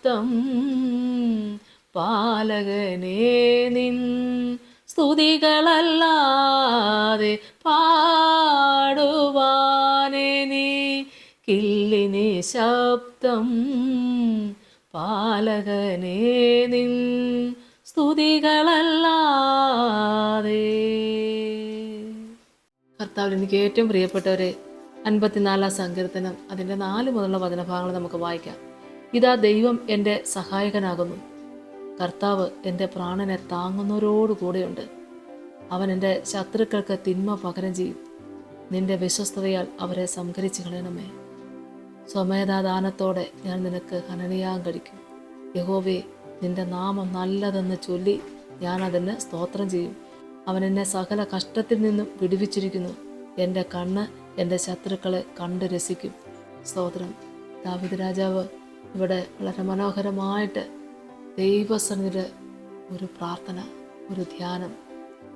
ശബ്ദം പാലകനേ നിൻ സ്തുതികളല്ലാതെ പാടുവാനെനിക്കില്ലിനി ശബ്ദം പാലകനേ നിൻ സ്തുതികളല്ലാതെ. കർത്താവിൽ എനിക്ക് ഏറ്റവും പ്രിയപ്പെട്ടവരെ, 54 സങ്കീർത്തനം അതിൻ്റെ 4 മുതലുള്ള വചനഭാഗങ്ങൾ നമുക്ക് വായിക്കാം. ഇതാ ദൈവം എൻ്റെ സഹായകനാകുന്നു, കർത്താവ് എൻ്റെ പ്രാണനെ താങ്ങുന്നവരോട് കൂടെയുണ്ട്. അവൻ എൻ്റെ ശത്രുക്കൾക്ക് തിന്മ പകരം ചെയ്യും. നിന്റെ വിശ്വസ്തതയാൽ അവരെ സംഹരിച്ചു കളയണമേ. സ്വമേധാദാനത്തോടെ ഞാൻ നിനക്ക് ഹനനയാഗം കഴിക്കും. യഹോവേ, നിന്റെ നാമം നല്ലതെന്ന് ചൊല്ലി ഞാൻ അതിന് സ്തോത്രം ചെയ്യും. അവൻ എന്നെ സകല കഷ്ടത്തിൽ നിന്നും വിടുവിച്ചിരിക്കുന്നു. എൻ്റെ കണ്ണ് എൻ്റെ ശത്രുക്കളെ കണ്ട് രസിക്കും. സ്തോത്രം. ദാവീദ് രാജാവ് ഇവിടെ വളരെ മനോഹരമായിട്ട് ദൈവസന്നിധിയുടെ ഒരു പ്രാർത്ഥന, ഒരു ധ്യാനം.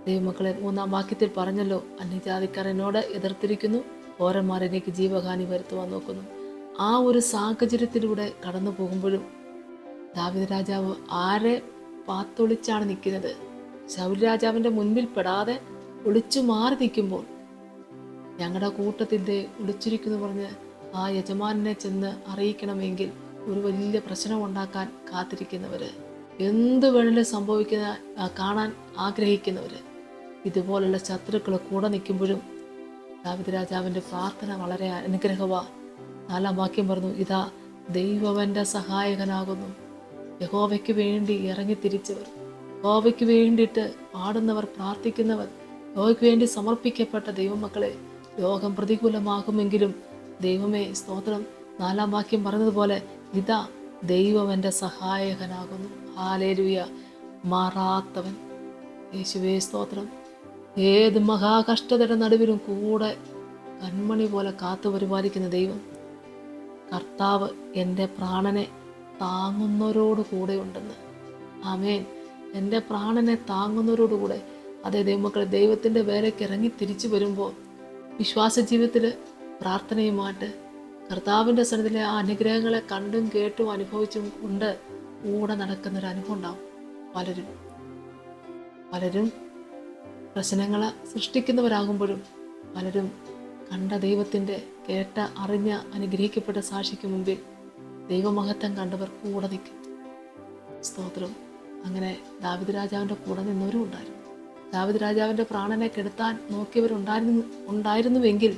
ദൈവമക്കളെ 3-ാം വാക്യത്തിൽ പറഞ്ഞല്ലോ, അന്യജാതിക്കാർ എന്നോട് എതിർത്തിരിക്കുന്നു, ഓരന്മാർ എനിക്ക് ജീവഹാനി വരുത്തുവാൻ നോക്കുന്നു. ആ ഒരു സാഹചര്യത്തിലൂടെ കടന്നു പോകുമ്പോഴും ദാവീദ് രാജാവ് ആരെ പാത്തൊളിച്ചാണ് നിൽക്കുന്നത്? ശൗൽ രാജാവിൻ്റെ മുൻപിൽ പെടാതെ ഒളിച്ചു മാറി നിൽക്കുമ്പോൾ, ഞങ്ങളുടെ കൂട്ടത്തിൻ്റെ ഒളിച്ചിരിക്കുന്നു പറഞ്ഞ് ആ യജമാനെ ചെന്ന് അറിയിക്കണമെങ്കിൽ ഒരു വലിയ പ്രശ്നം ഉണ്ടാക്കാൻ കാത്തിരിക്കുന്നവർ, എന്ത് വേണമെങ്കിലും സംഭവിക്കുന്ന കാണാൻ ആഗ്രഹിക്കുന്നവർ, ഇതുപോലുള്ള ശത്രുക്കൾ കൂടെ നിൽക്കുമ്പോഴും ദാവീദ് രാജാവിൻ്റെ പ്രാർത്ഥന വളരെ അനുഗ്രഹവാ. 4-ാം വാക്യം പറഞ്ഞു, ഇതാ ദൈവവൻ്റെ സഹായകനാകുന്നു. യഹോവയ്ക്ക് വേണ്ടി ഇറങ്ങി തിരിച്ചവർ, യഹോവയ്ക്ക് വേണ്ടിയിട്ട് പാടുന്നവർ, പ്രാർത്ഥിക്കുന്നവർ, യഹോവയ്ക്ക് വേണ്ടി സമർപ്പിക്കപ്പെട്ട ദൈവമക്കളെ, ലോകം പ്രതികൂലമാകുമെങ്കിലും ദൈവമേ സ്തോത്രം. 4-ാം വാക്യം പറഞ്ഞതുപോലെ ഇതാ ദൈവം എൻ്റെ സഹായകനാകുന്നു. ഹല്ലേലൂയ. മാറാത്തവൻ യേശുവേ സ്തോത്രം. ഏത് മഹാകഷ്ടതയുടെ നടുവിലും കൂടെ കൺമണി പോലെ കാത്തു പരിപാലിക്കുന്ന ദൈവം. കർത്താവ് എൻ്റെ പ്രാണനെ താങ്ങുന്നവരോട് കൂടെ ഉണ്ടെന്ന്. ആമേൻ. എൻ്റെ പ്രാണനെ താങ്ങുന്നവരോട് കൂടെ. അതേ ദൈവമക്കളെ, ദൈവത്തിൻ്റെ വേലയ്ക്ക് ഇറങ്ങി തിരിച്ചു വരുമ്പോൾ വിശ്വാസ ജീവിതത്തിൽ പ്രാർത്ഥനയുമായിട്ട് കർത്താവിൻ്റെ സന്നിധിയിലെ ആ അനുഗ്രഹങ്ങളെ കണ്ടും കേട്ടും അനുഭവിച്ചും കൊണ്ട് കൂടെ നടക്കുന്നൊരു അനുഭവം ഉണ്ടാവും. പലരും പ്രശ്നങ്ങളെ സൃഷ്ടിക്കുന്നവരാകുമ്പോഴും പലരും കണ്ട ദൈവത്തിൻ്റെ, കേട്ട അറിഞ്ഞ അനുഗ്രഹിക്കപ്പെട്ട സാക്ഷിക്ക് മുമ്പിൽ ദൈവമഹത്വം കണ്ടവർ കൂടെ നിൽക്കും. സ്തോത്രം. അങ്ങനെ ദാവീദ് രാജാവിൻ്റെ കൂടെ നിന്നവരും ഉണ്ടായിരുന്നു. ദാവീദ് രാജാവിൻ്റെ പ്രാണനെ കെടുത്താൻ നോക്കിയവരുണ്ടായിരുന്നുവെങ്കിൽ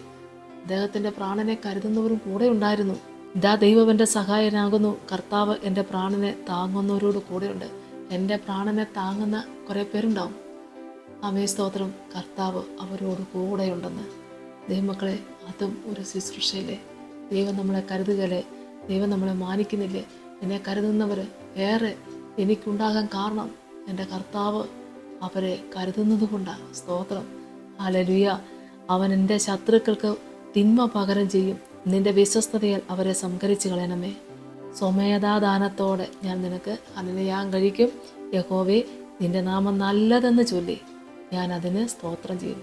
അദ്ദേഹത്തിൻ്റെ പ്രാണനെ കരുതുന്നവരും കൂടെ ഉണ്ടായിരുന്നു. ഇതാ ദൈവം എൻ്റെ സഹായനാകുന്നു, കർത്താവ് എൻ്റെ പ്രാണനെ താങ്ങുന്നവരോട് കൂടെയുണ്ട്. എൻ്റെ പ്രാണനെ താങ്ങുന്ന കുറേ പേരുണ്ടാവും. ആമേൻ സ്തോത്രം. കർത്താവ് അവരോട് കൂടെയുണ്ടെന്ന്. ദൈവമക്കളെ, അതും ഒരു ശുശ്രൂഷയില്ലേ? ദൈവം നമ്മളെ കരുതുകയല്ലേ? ദൈവം നമ്മളെ മാനിക്കുന്നില്ലേ? എന്നെ കരുതുന്നവർ ഏറെ എനിക്കുണ്ടാകാൻ കാരണം എൻ്റെ കർത്താവ് അവരെ കരുതുന്നത് കൊണ്ടാണ്. സ്തോത്രം. ഹല്ലേലൂയ. അവൻ എൻ്റെ ശത്രുക്കൾക്ക് തിന്മ പകരം ചെയ്യും. നിന്റെ വിശ്വസ്തതയാൽ അവരെ സംഹരിച്ചു കളയണമേ. സ്വമേധാദാനത്തോടെ ഞാൻ നിനക്ക് ഹനനയാഗം കഴിക്കും. യഹോവേ, നിന്റെ നാമം നല്ലതെന്ന് ചൊല്ലി ഞാൻ അതിന് സ്തോത്രം ചെയ്യും.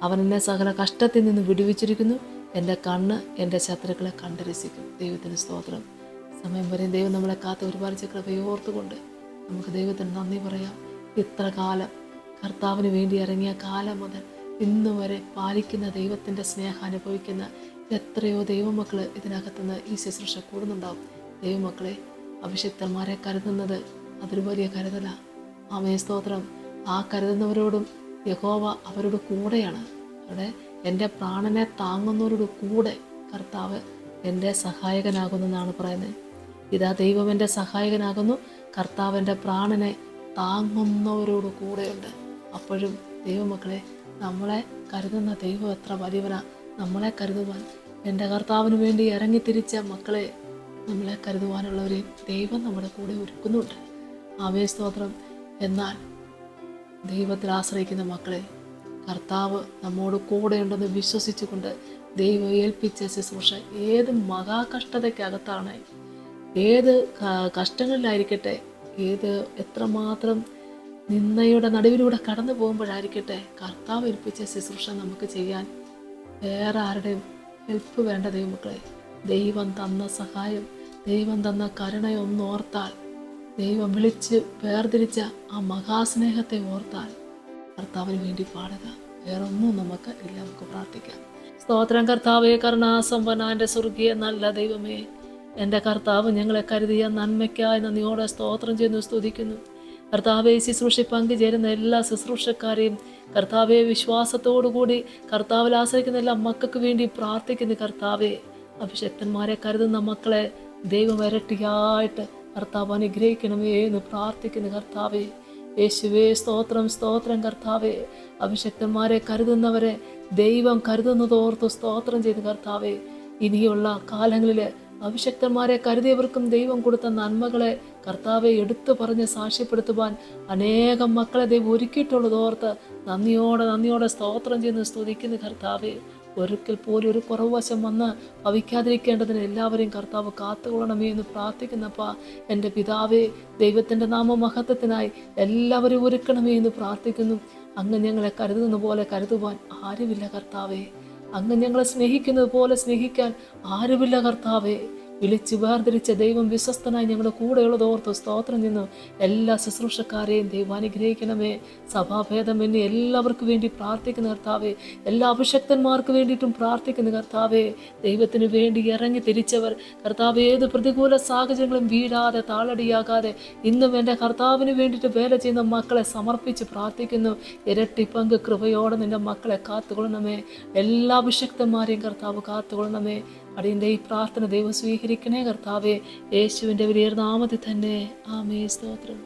അവൻ എന്നെ സകല കഷ്ടത്തിൽ നിന്ന് വിടുവിച്ചിരിക്കുന്നു. എൻ്റെ കണ്ണ് എൻ്റെ ശത്രുക്കളെ കണ്ടുരസിക്കും. ദൈവത്തിന് സ്തോത്രം. സമയം വരെ ദൈവം നമ്മളെ കാത്ത് പരിപാലിച്ച കൃപയോർത്തുകൊണ്ട് നമുക്ക് ദൈവത്തിന് നന്ദി പറയാം. ഇത്ര കാലം കർത്താവിന് വേണ്ടി ഇറങ്ങിയ കാലം മുതൽ ഇന്നു വരെ പാലിക്കുന്ന ദൈവത്തിൻ്റെ സ്നേഹം അനുഭവിക്കുന്ന എത്രയോ ദൈവമക്കൾ ഇതിനകത്തുനിന്ന് ഈ ശുശ്രൂഷ കൂടുന്നുണ്ടാവും. ദൈവമക്കളെ, അഭിഷിക്തന്മാരെ കരുതുന്നത് അതൊരു വലിയ കരുതലാണ്. ആമേൻ സ്തോത്രം. ആ കരുതുന്നവരോടും യഹോവ അവരുടെ കൂടെയാണ്. അവിടെ എൻ്റെ പ്രാണനെ താങ്ങുന്നവരോട് കൂടെ കർത്താവ് എൻ്റെ സഹായകനാകുന്നെന്നാണ് പറയുന്നത്. ഇതാ ദൈവം എൻ്റെ സഹായകനാകുന്നു, കർത്താവ് എൻ്റെ പ്രാണനെ താങ്ങുന്നവരോട് കൂടെയുണ്ട്. അപ്പോഴും ദൈവമക്കളെ, നമ്മളെ കരുതുന്ന ദൈവം എത്ര വലിയവനാ. നമ്മളെ കരുതുവാൻ, എൻ്റെ കർത്താവിന് വേണ്ടി ഇറങ്ങിത്തിരിച്ച മക്കളെ നമ്മളെ കരുതുവാനുള്ളവരെ ദൈവം നമ്മുടെ കൂടെ ഒരുക്കുന്നുണ്ട്. ആമേൻ സ്തോത്രം. എന്നാൽ ദൈവത്തിൽ ആശ്രയിക്കുന്ന മക്കളെ, കർത്താവ് നമ്മോട് കൂടെയുണ്ടെന്ന് വിശ്വസിച്ചുകൊണ്ട് ദൈവം ഏൽപ്പിച്ച ശുശ്രൂഷ ഏത് മഹാകഷ്ടതയ്ക്കകത്താണ്, ഏത് കഷ്ടങ്ങളിലായിരിക്കട്ടെ, ഏത് എത്രമാത്രം നിന്ദയുടെ നടുവിലൂടെ കടന്നു പോകുമ്പോഴായിരിക്കട്ടെ, കർത്താവ് ഏൽപ്പിച്ച ശുശ്രൂഷ നമുക്ക് ചെയ്യാൻ വേറെ ആരുടെയും ഹെൽപ്പ് വേണ്ട. ദൈവമക്കളെ, ദൈവം തന്ന സഹായം ദൈവം തന്ന കരുണയൊന്ന് ഓർത്താൽ, ദൈവം വിളിച്ച് വേർതിരിച്ച ആ മഹാസ്നേഹത്തെ ഓർത്താൽ കർത്താവിന് വേണ്ടി പാടുക. വേറൊന്നും നമുക്ക് ഇല്ല. നമുക്ക് പ്രാർത്ഥിക്കാം. സ്തോത്രം കർത്താവേ, കരുണാസമ്പന്ന എൻ്റെ സ്വർഗീയ നല്ല ദൈവമേ, എൻ്റെ കർത്താവ് ഞങ്ങളെ കരുതിയ നന്മയ്ക്കായി നന്ദിയോടെ സ്തോത്രം ചെയ്യുന്നു, സ്തുതിക്കുന്നു. കർത്താവെ, ശുശ്രൂഷ പങ്കുചേരുന്ന എല്ലാ ശുശ്രൂഷക്കാരെയും കർത്താവെ വിശ്വാസത്തോടുകൂടി കർത്താവിൽ ആശ്രയിക്കുന്ന എല്ലാ മക്കൾക്ക് വേണ്ടി പ്രാർത്ഥിക്കുന്നു. കർത്താവെ, അഭിഷക്തന്മാരെ കരുതുന്ന മക്കളെ ദൈവം ഇരട്ടിയായിട്ട് കർത്താവ് അനുഗ്രഹിക്കണമേ എന്ന് പ്രാർത്ഥിക്കുന്നു. കർത്താവെ, യേശുവേ സ്തോത്രം, സ്തോത്രം. കർത്താവെ, അഭിഷക്തന്മാരെ കരുതുന്നവരെ ദൈവം കരുതുന്നതോർത്ത് സ്തോത്രം ചെയ്ത് കർത്താവെ, ഇനിയുള്ള കാലങ്ങളിൽ അഭിഷക്തന്മാരെ കരുതിയവർക്കും ദൈവം കൊടുത്ത നന്മകളെ കർത്താവെ എടുത്തു പറഞ്ഞ് സാക്ഷ്യപ്പെടുത്തുവാൻ അനേകം മക്കളെ ദൈവം ഒരുക്കിയിട്ടുള്ളതോർത്ത് നന്ദിയോടെ സ്തോത്രം ചെയ്യുന്ന സ്തുതിക്കുന്നു. കർത്താവെ, ഒരിക്കൽ പോലും ഒരു കുറവശം വന്ന് ഭവിക്കാതിരിക്കേണ്ടതിന് എല്ലാവരെയും കർത്താവ് കാത്തുകൊള്ളണമേ എന്ന് പ്രാർത്ഥിക്കുന്നപ്പാ. എൻ്റെ പിതാവേ, ദൈവത്തിൻ്റെ നാമമഹത്വത്തിനായി എല്ലാവരും ഒരുക്കണമേ എന്ന് പ്രാർത്ഥിക്കുന്നു. അങ്ങ് ഞങ്ങളെ കരുതുന്ന പോലെ കരുതുവാൻ ആരുമില്ല കർത്താവേ. അങ്ങ് ഞങ്ങളെ സ്നേഹിക്കുന്നത് പോലെ സ്നേഹിക്കാൻ ആരുമില്ല കർത്താവേ. വിളിച്ച് വേർതിരിച്ച ദൈവം വിശ്വസ്തനായി ഞങ്ങളുടെ കൂടെയുള്ളതോർത്ത് സ്തോത്രം നിന്നു എല്ലാ ശുശ്രൂഷക്കാരെയും ദൈവം അനുഗ്രഹിക്കണമേ. സഭാഭേദം എന്നെ എല്ലാവർക്കും വേണ്ടി പ്രാർത്ഥിക്കുന്ന കർത്താവേ, എല്ലാ അഭിഷക്തന്മാർക്ക് വേണ്ടിയിട്ടും പ്രാർത്ഥിക്കുന്ന കർത്താവേ. ദൈവത്തിന് വേണ്ടി ഇറങ്ങി തിരിച്ചവർ കർത്താവ് ഏത് പ്രതികൂല സാഹചര്യങ്ങളും വീഴാതെ താളടിയാകാതെ ഇന്നും എൻ്റെ കർത്താവിന് വേണ്ടിയിട്ട് വേല ചെയ്യുന്ന മക്കളെ സമർപ്പിച്ച് പ്രാർത്ഥിക്കുന്നു. ഇരട്ടി പങ്ക് കൃപയോടെ നിൻ്റെ മക്കളെ കാത്തുകൊള്ളണമേ. എല്ലാ അഭിഷക്തന്മാരെയും കർത്താവ് കാത്തുകൊള്ളണമേ. അടിയൻ്റെ ഈ പ്രാർത്ഥന ദൈവം സ്വീകരിക്കണേ കർത്താവേ. യേശുവിൻ്റെ വലിയ നാമത്തിൽ തന്നെ. ആമേൻ. സ്തോത്രം.